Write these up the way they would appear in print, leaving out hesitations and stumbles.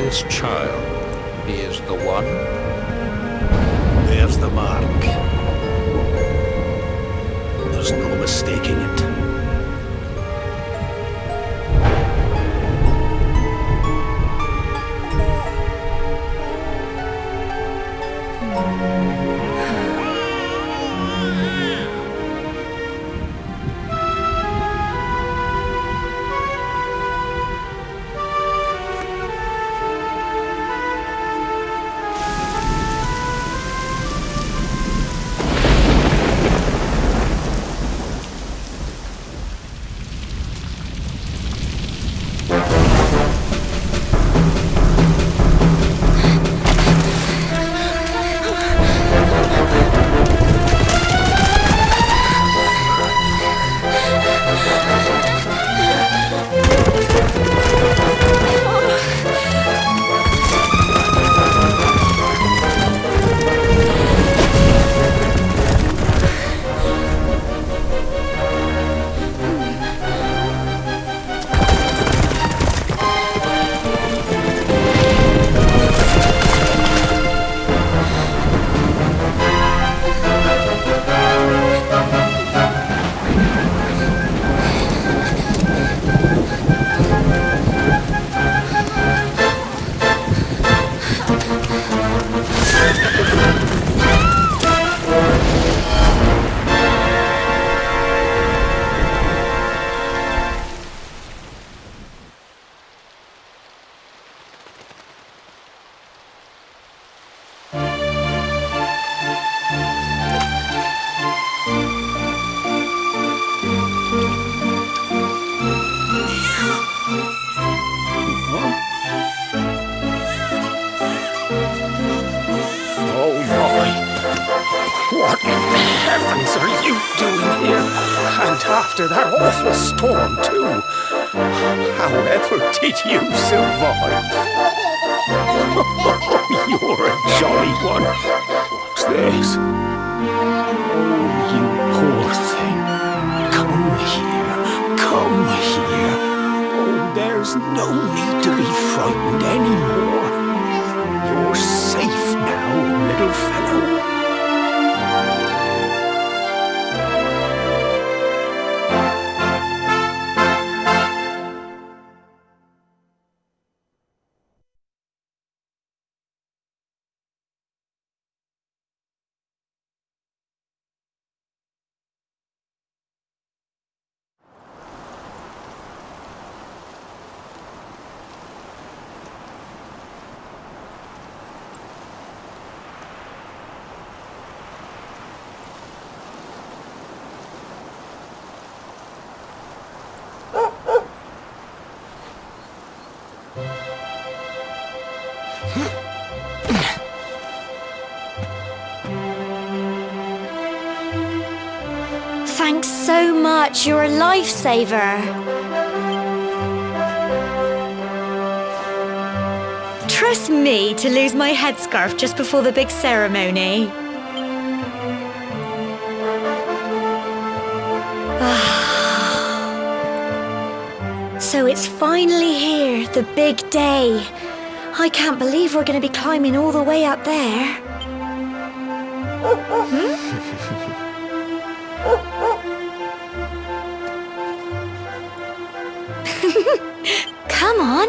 this child. He is the one. There's the mark. There's no mistaking it. What in the heavens are you doing here? And after that awful storm, too. However did you survive? You're a jolly one. What's this? Oh, you poor thing. Come here. Come here. Oh, there's no need to be frightened anymore. You're safe now, little fellow. Thanks so much, you're a lifesaver. Trust me to lose my headscarf just before the big ceremony. So it's finally here, the big day. I can't believe we're going to be climbing all the way up there. Come on.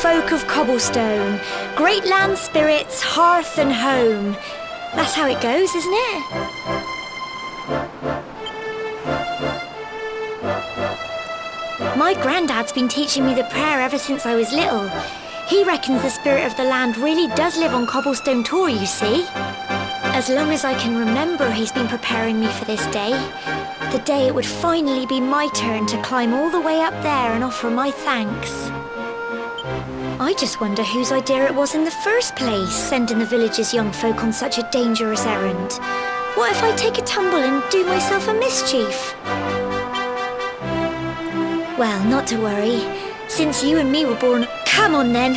folk of cobblestone, great land spirits, hearth and home. That's how it goes, isn't it? My granddad's been teaching me the prayer ever since I was little. He reckons the spirit of the land really does live on Cobblestone Tor, you see. As long as I can remember, he's been preparing me for this day. The day it would finally be my turn to climb all the way up there and offer my thanks. I just wonder whose idea it was in the first place, sending the village's young folk on such a dangerous errand. What if I take a tumble and do myself a mischief? Well, not to worry. Since you and me were born... Come on, then.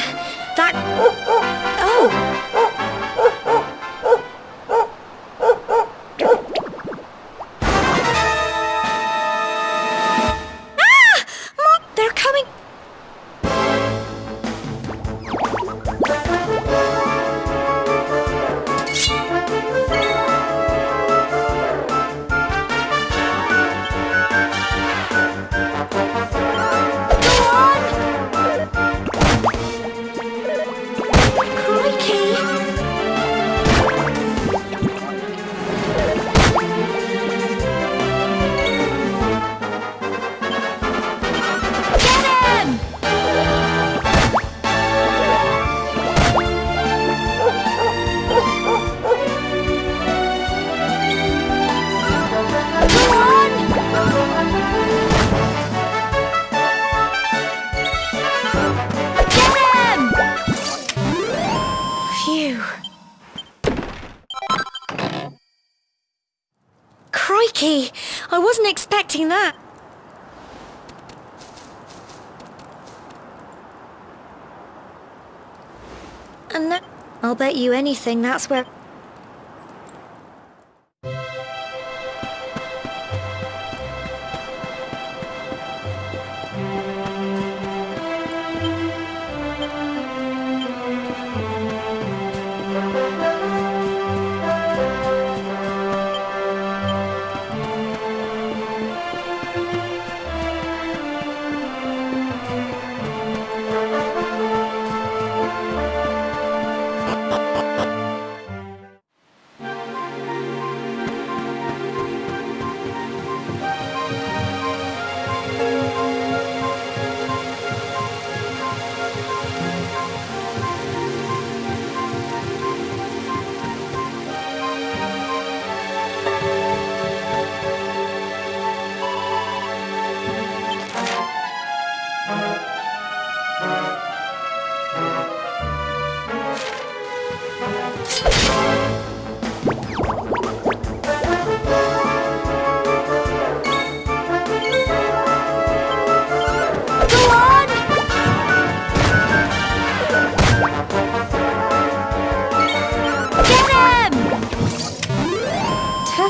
That... Oh! Ah! Mom, they're coming... Crikey! I wasn't expecting that. And that... I'll bet you anything that's where...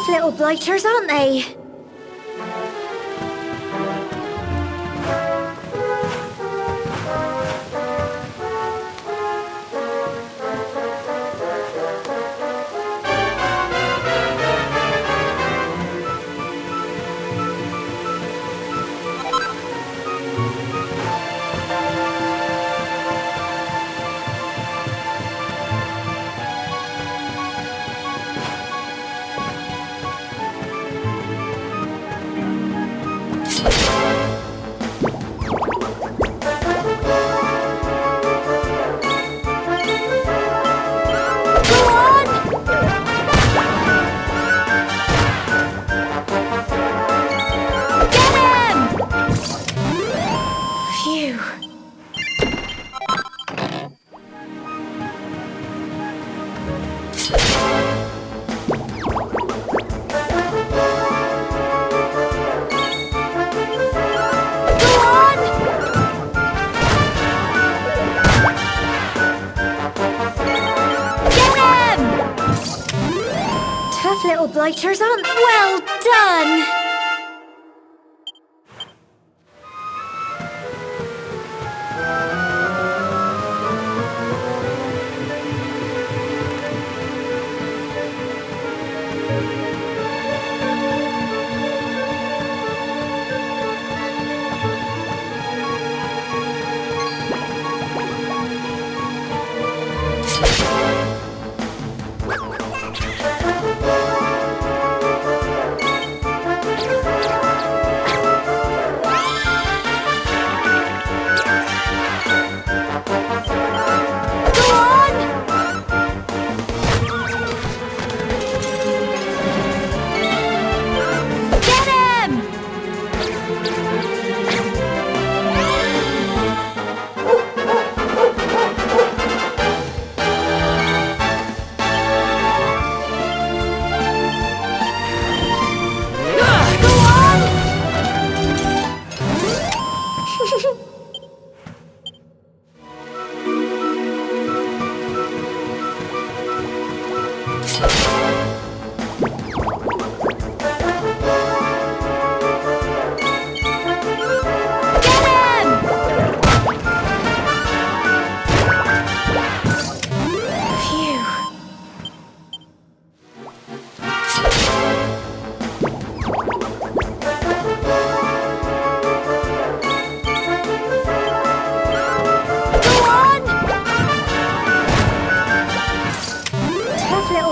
Little blighters, aren't they? Little blighters, aren't they? Well done!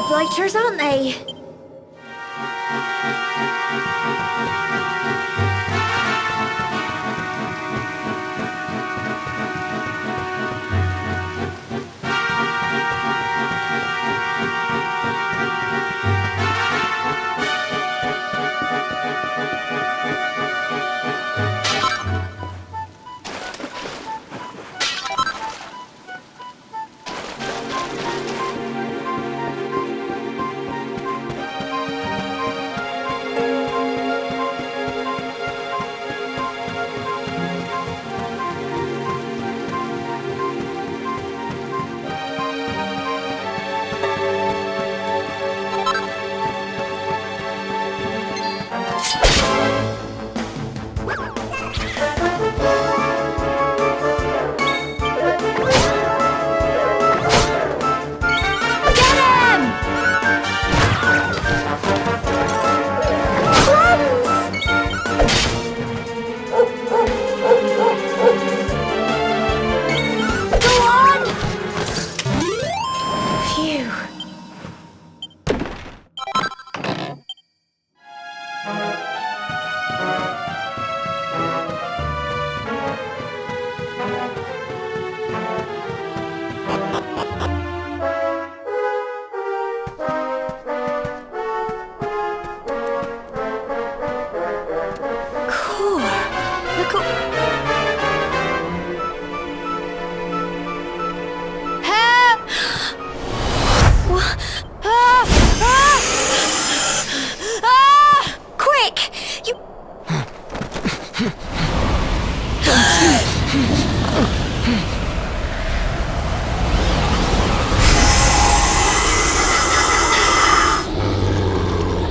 little blighters, aren't they?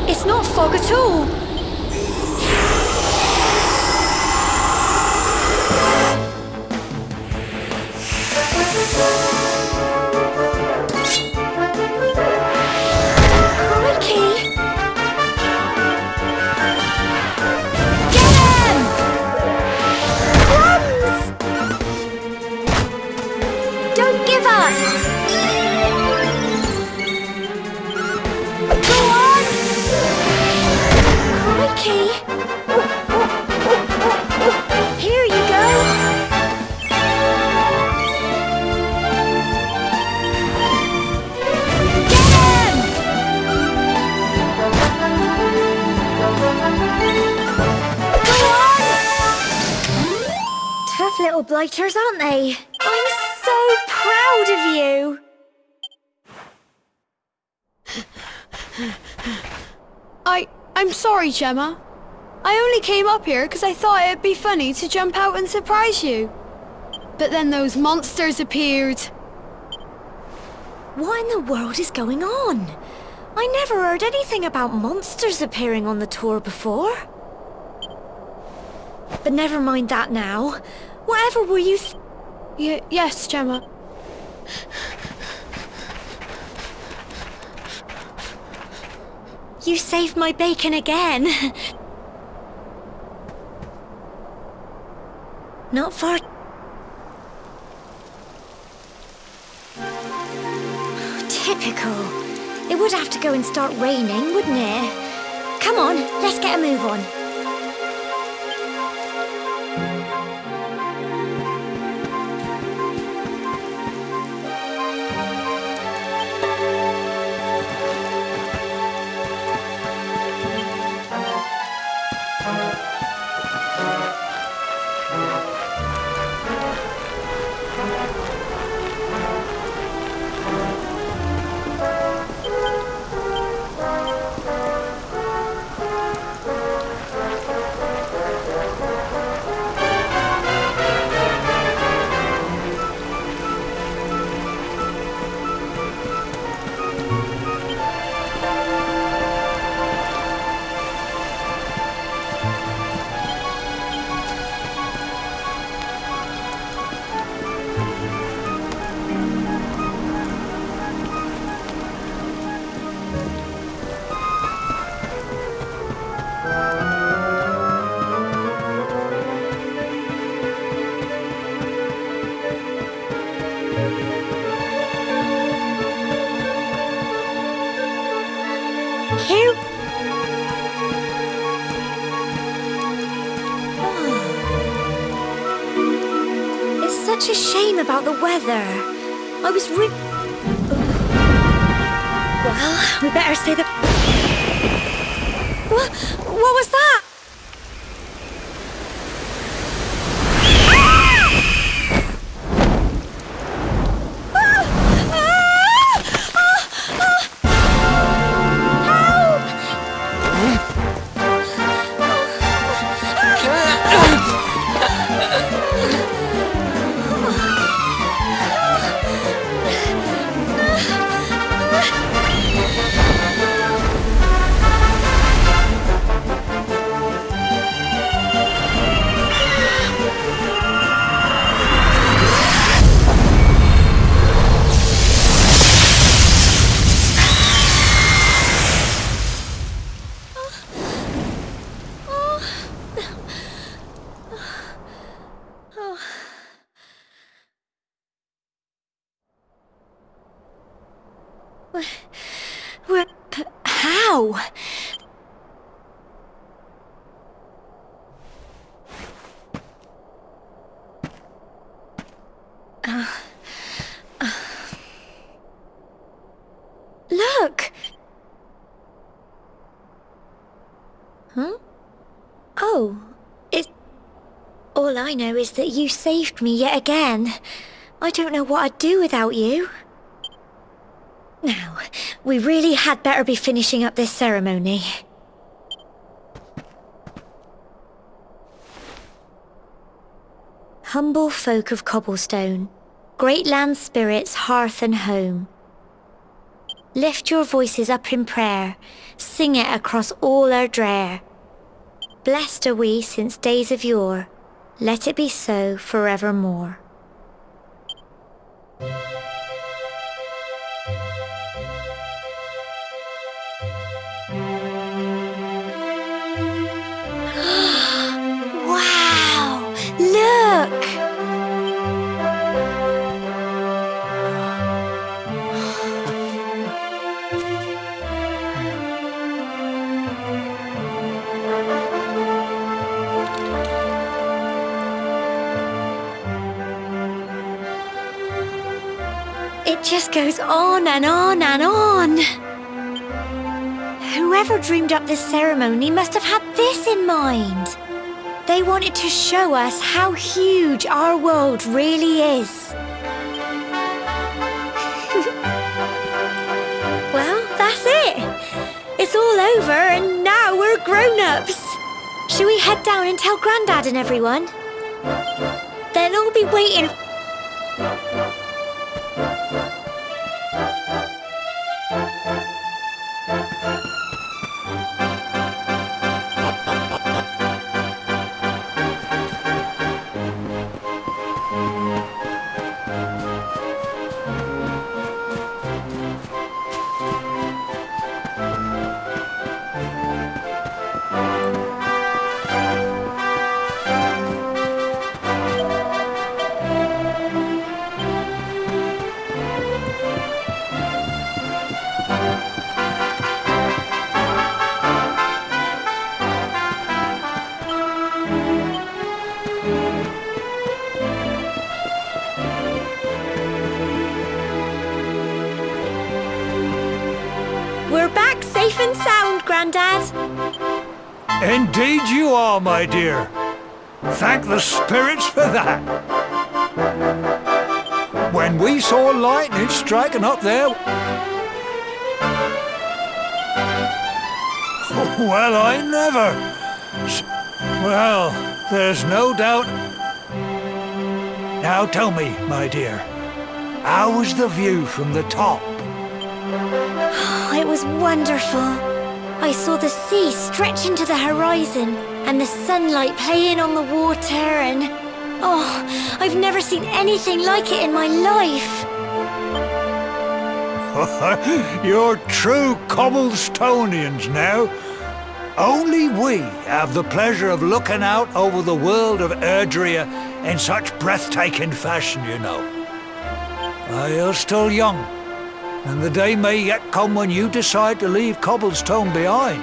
It's not fog at all. Little blighters, aren't they? I'm so proud of you! I'm sorry, Gemma. I only came up here because I thought it'd be funny to jump out and surprise you. But then those monsters appeared. What in the world is going on? I never heard anything about monsters appearing on the tour before. But never mind that now. Whatever were you Yes, Gemma. You saved my bacon again. Not far. Typical. It would have to go and start raining, wouldn't it? Come on, let's get a move on. Here... It's such a shame about the weather. I was Well, we better say that... What was that? How? Look! Huh? Oh, all I know is that you saved me yet again. I don't know what I'd do without you. Now, we really had better be finishing up this ceremony. Humble folk of cobblestone, great land spirits, hearth and home. Lift your voices up in prayer, sing it across all our drear. Blessed are we since days of yore, let it be so forevermore. Wow! Look! It just goes on and on and on. Whoever dreamed up this ceremony must have had this in mind. They wanted to show us how huge our world really is. Well, that's it. It's all over and now we're grown-ups. Shall we head down and tell Grandad and everyone? They'll all be waiting. We're back safe and sound, Grandad. Indeed you are, my dear. Thank the spirits for that. When we saw lightning striking up there... Well, I never... Well, there's no doubt... Now tell me, my dear, how was the view from the top? It was wonderful. I saw the sea stretch into the horizon and the sunlight playing on the water and... Oh, I've never seen anything like it in my life. You're true Cobblestonians now. Only we have the pleasure of looking out over the world of Erdrea in such breathtaking fashion, you know. You're still young, And the day may yet come when you decide to leave Cobblestone behind.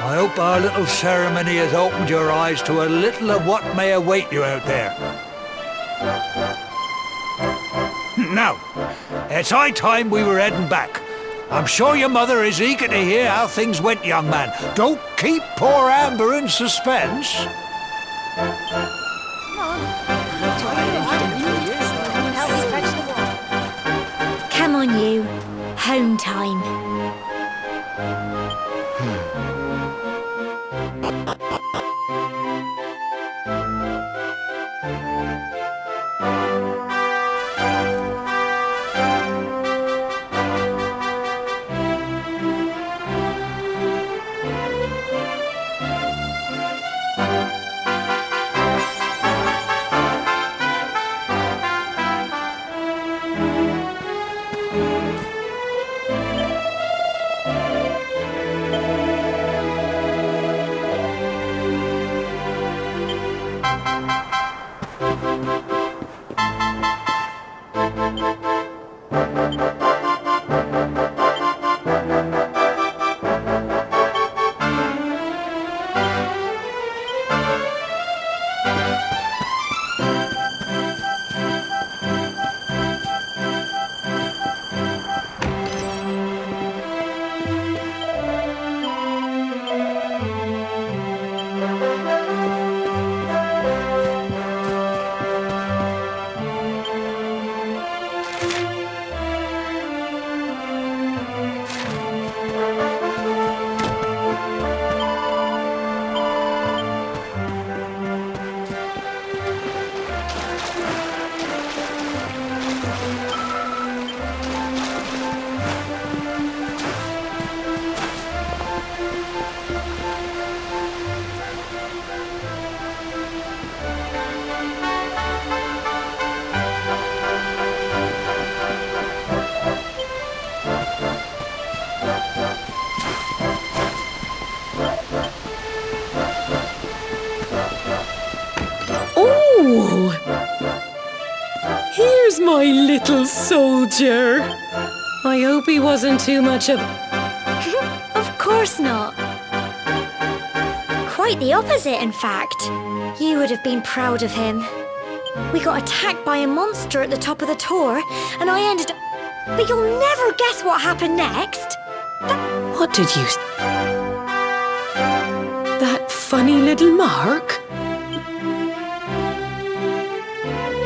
I hope our little ceremony has opened your eyes to a little of what may await you out there. Now, it's high time we were heading back. I'm sure your mother is eager to hear how things went, young man. Don't keep poor Amber in suspense. Come on, you. Home time. Here's my little soldier. I hope he wasn't too much of... Of course not. Quite the opposite, in fact. You would have been proud of him. We got attacked by a monster at the top of the tour, and I ended up... But you'll never guess what happened next. What did you... That funny little mark?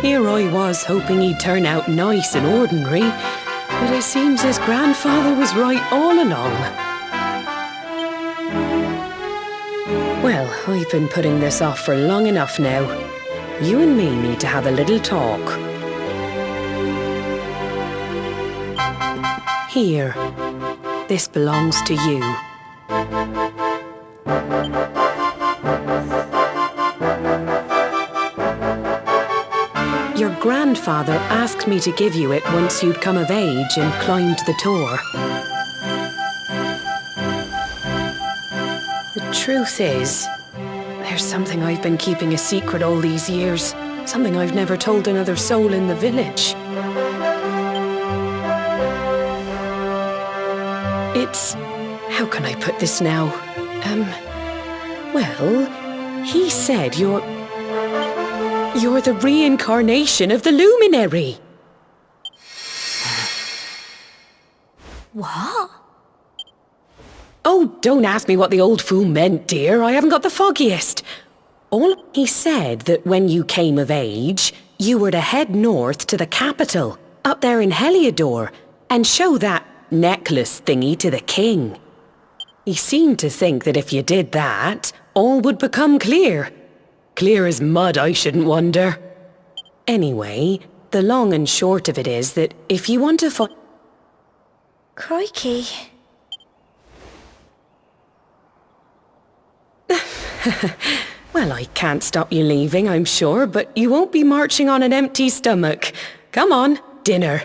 Here I was hoping he'd turn out nice and ordinary, but it seems his grandfather was right all along. Well, I've been putting this off for long enough now. You and me need to have a little talk. Here, this belongs to you. Your grandfather asked me to give you it once you'd come of age and climbed the tour. The truth is, there's something I've been keeping a secret all these years. Something I've never told another soul in the village. It's... how can I put this now? Well, he said you're the reincarnation of the luminary. What? Oh, don't ask me what the old fool meant, dear. I haven't got the foggiest. All he said that when you came of age, you were to head north to the capital, up there in Heliodor, and show that necklace thingy to the king. He seemed to think that if you did that, all would become clear. Clear as mud, I shouldn't wonder. Anyway, the long and short of it is that if you want to find... Crikey. Well, I can't stop you leaving, I'm sure, but you won't be marching on an empty stomach. Come on, dinner.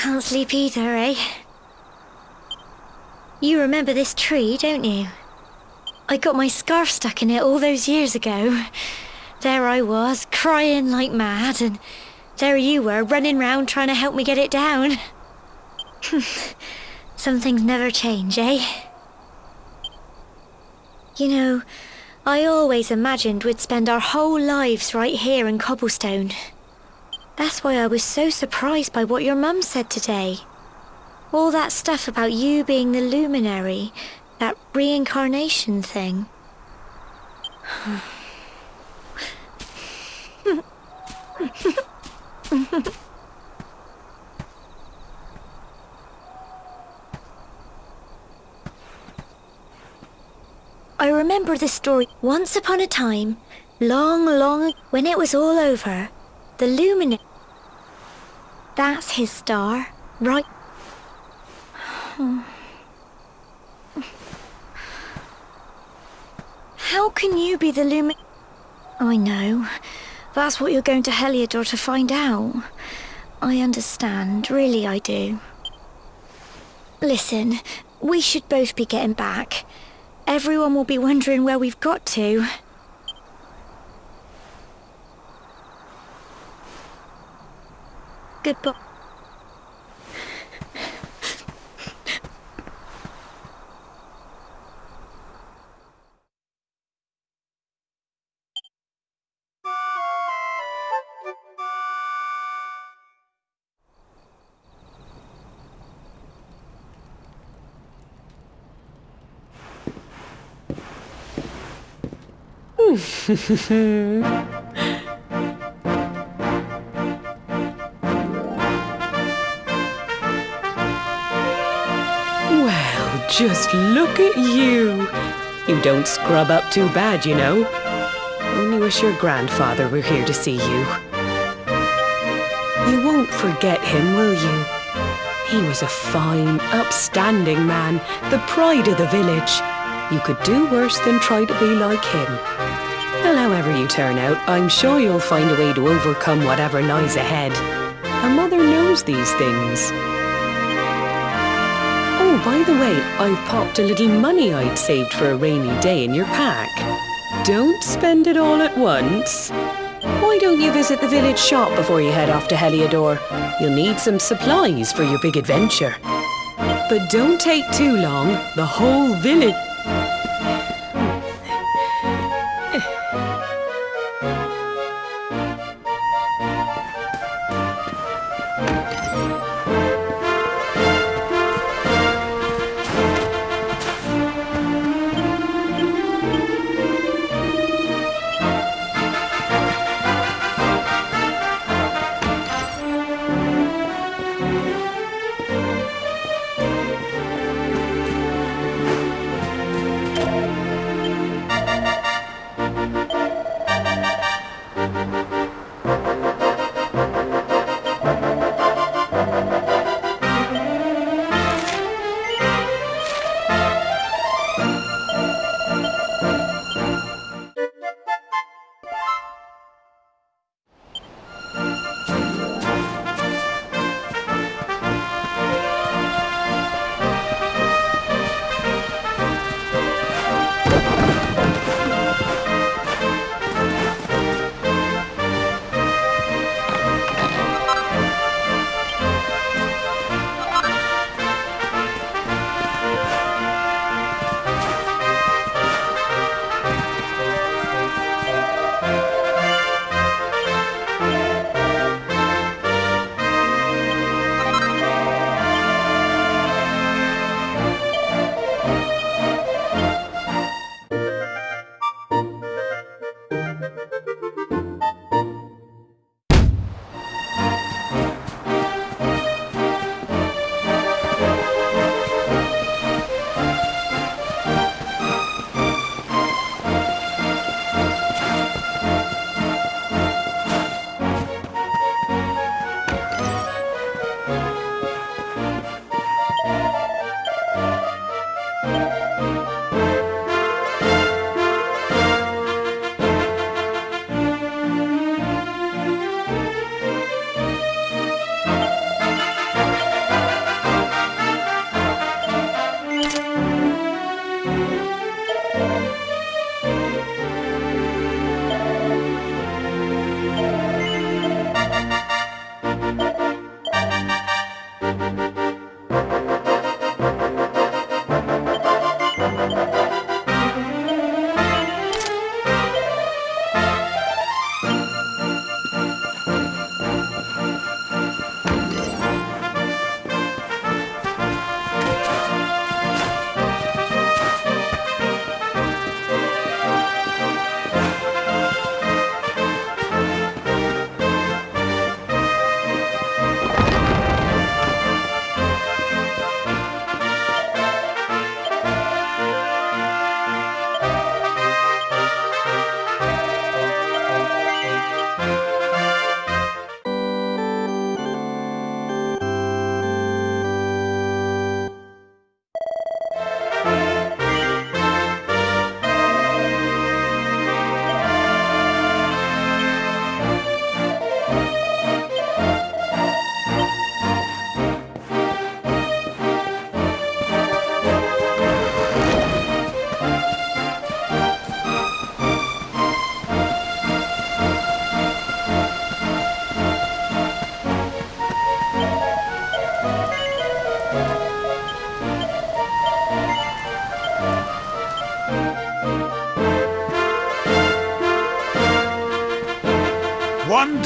can't sleep either, eh? You remember this tree, don't you? I got my scarf stuck in it all those years ago. There I was, crying like mad, and there you were, running round trying to help me get it down. Some things never change, eh? You know, I always imagined we'd spend our whole lives right here in Cobblestone. That's why I was so surprised by what your mum said today. All that stuff about you being the luminary, that reincarnation thing. I remember the story. Once upon a time, long, when it was all over, the luminary... That's his star, right? How can you be the luminary? I know. That's what you're going to Heliodor to find out. I understand, really I do. Listen, we should both be getting back. Everyone will be wondering where we've got to. Goodbye. Well, just look at you. You don't scrub up too bad, you know. Only wish your grandfather were here to see you. You won't forget him, will you? He was a fine, upstanding man, the pride of the village. You could do worse than try to be like him. Well, however you turn out, I'm sure you'll find a way to overcome whatever lies ahead. A mother knows these things. Oh, by the way, I've popped a little money I'd saved for a rainy day in your pack. Don't spend it all at once. Why don't you visit the village shop before you head off to Heliodor? You'll need some supplies for your big adventure. But don't take too long. The whole village...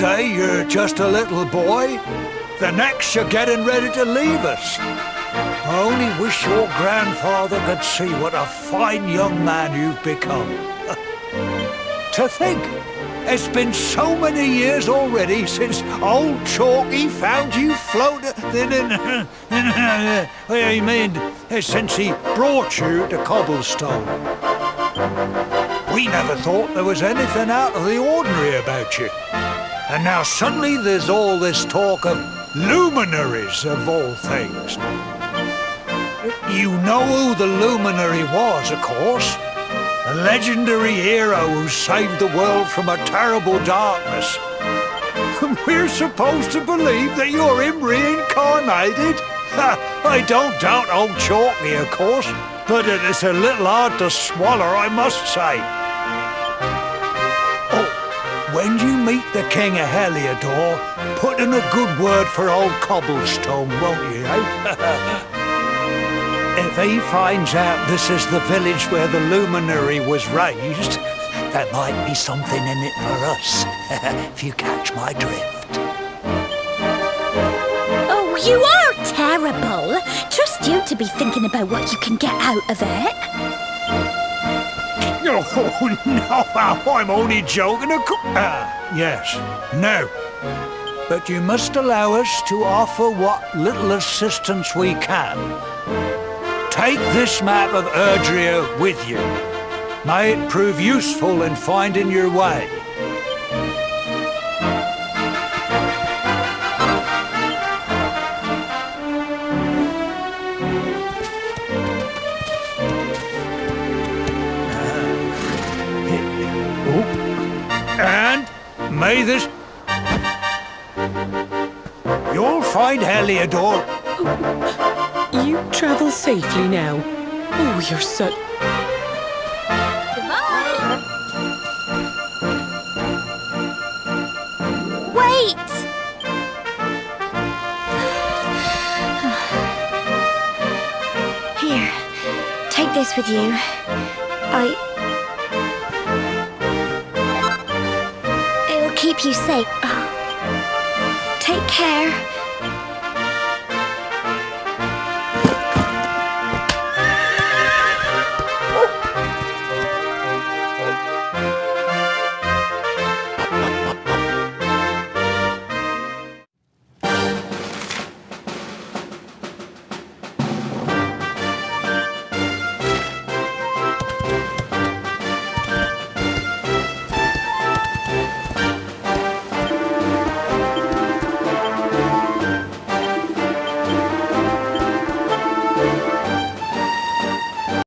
day you're just a little boy, the next you're getting ready to leave us. I only wish your grandfather could see what a fine young man you've become. To think, it's been so many years already since old Chalky found you floating I mean, since he brought you to Cobblestone. We never thought there was anything out of the ordinary about you. And now suddenly there's all this talk of luminaries of all things. You know who the luminary was, of course. A legendary hero who saved the world from a terrible darkness. And we're supposed to believe that you're him reincarnated? I don't doubt old Chalky, of course, but it's a little hard to swallow, I must say. Oh, when you meet the King of Heliodor, put in a good word for old Cobblestone, won't you, eh? If he finds out this is the village where the luminary was raised, there might be something in it for us, if you catch my drift. Oh, you are terrible. Trust you to be thinking about what you can get out of it. Oh, no, I'm only joking. Yes, no. But you must allow us to offer what little assistance we can. Take this map of Erdrea with you. May it prove useful in finding your way. And may this... You'll find Heliodor. You travel safely now. Oh, you're such... Wait! Here, take this with you. It'll keep you safe. Take care.